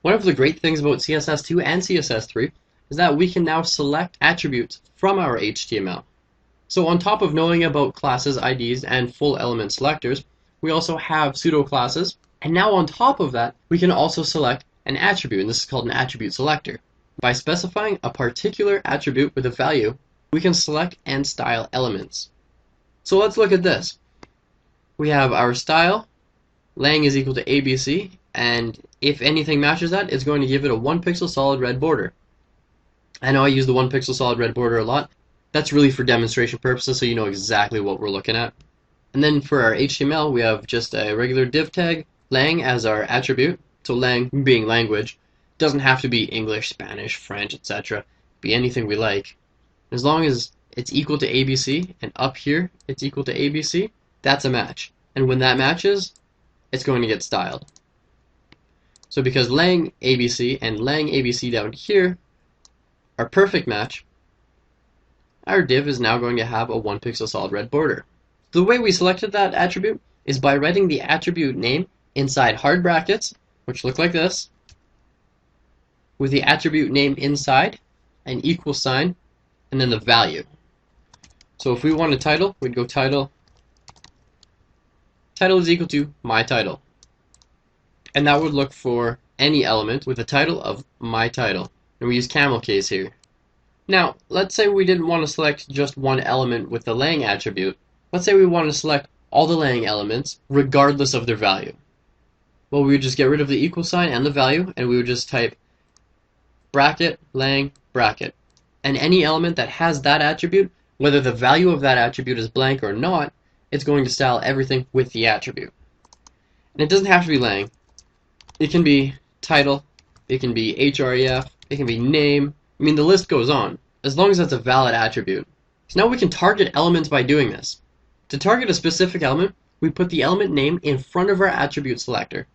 One of the great things about CSS2 and CSS3 is that we can now select attributes from our HTML. So on top of knowing about classes, IDs, and full element selectors, we also have pseudo classes. And now on top of that, we can also select an attribute, and this is called an attribute selector. By specifying a particular attribute with a value, we can select and style elements. So let's look at this. We have our style, lang is equal to ABC, and if anything matches that, it's going to give it a 1 pixel solid red border. I know I use the 1 pixel solid red border a lot. That's really for demonstration purposes, so you know exactly what we're looking at. And then for our HTML, we have just a regular div tag, lang as our attribute. So lang being language, doesn't have to be English, Spanish, French, etc. Be anything we like. As long as it's equal to ABC, and up here it's equal to ABC, that's a match. And when that matches, it's going to get styled. So because lang ABC and lang ABC down here are perfect match, our div is now going to have a 1 pixel solid red border. The way we selected that attribute is by writing the attribute name inside hard brackets, which look like this, with the attribute name inside, an equal sign, and then the value. So if we want a title, we'd go title. Title is equal to my title. And that would look for any element with the title of my title. And we use camel case here. Now, let's say we didn't want to select just one element with the lang attribute. Let's say we want to select all the lang elements regardless of their value. Well, we would just get rid of the equal sign and the value, and we would just type bracket, lang, bracket. And any element that has that attribute, whether the value of that attribute is blank or not, it's going to style everything with the attribute. And it doesn't have to be lang. It can be title, it can be href, it can be name. I mean, the list goes on, as long as that's a valid attribute. So now we can target elements by doing this. To target a specific element, we put the element name in front of our attribute selector.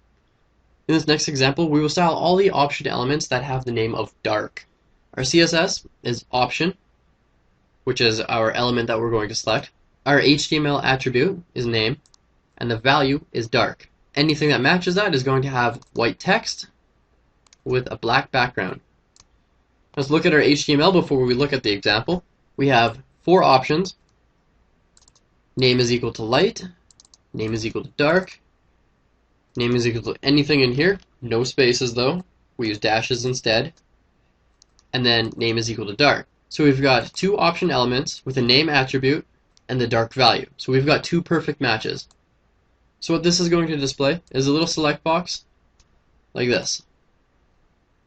In this next example, we will style all the option elements that have the name of dark. Our CSS is option, which is our element that we're going to select. Our HTML attribute is name, and the value is dark. Anything that matches that is going to have white text with a black background. Let's look at our HTML before we look at the example. We have 4 options. Name is equal to light, name is equal to dark, name is equal to anything in here, no spaces though, we use dashes instead, and then name is equal to dark. So we've got 2 option elements with a name attribute and the dark value. So we've got 2 perfect matches. So what this is going to display is a little select box like this.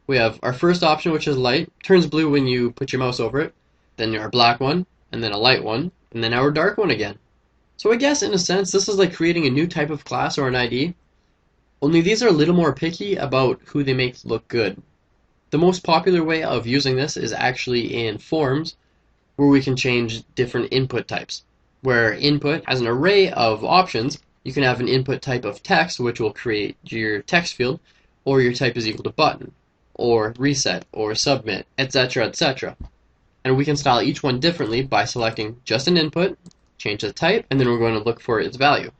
We have our first option, which is light, turns blue when you put your mouse over it, then our black one, and then a light one, and then our dark one again. So I guess in a sense this is like creating a new type of class or an ID, only these are a little more picky about who they make look good. The most popular way of using this is actually in forms, where we can change different input types. Where input has an array of options, you can have an input type of text, which will create your text field, or your type is equal to button, or reset, or submit, etc., etc. And we can style each one differently by selecting just an input, change the type, and then we're going to look for its value.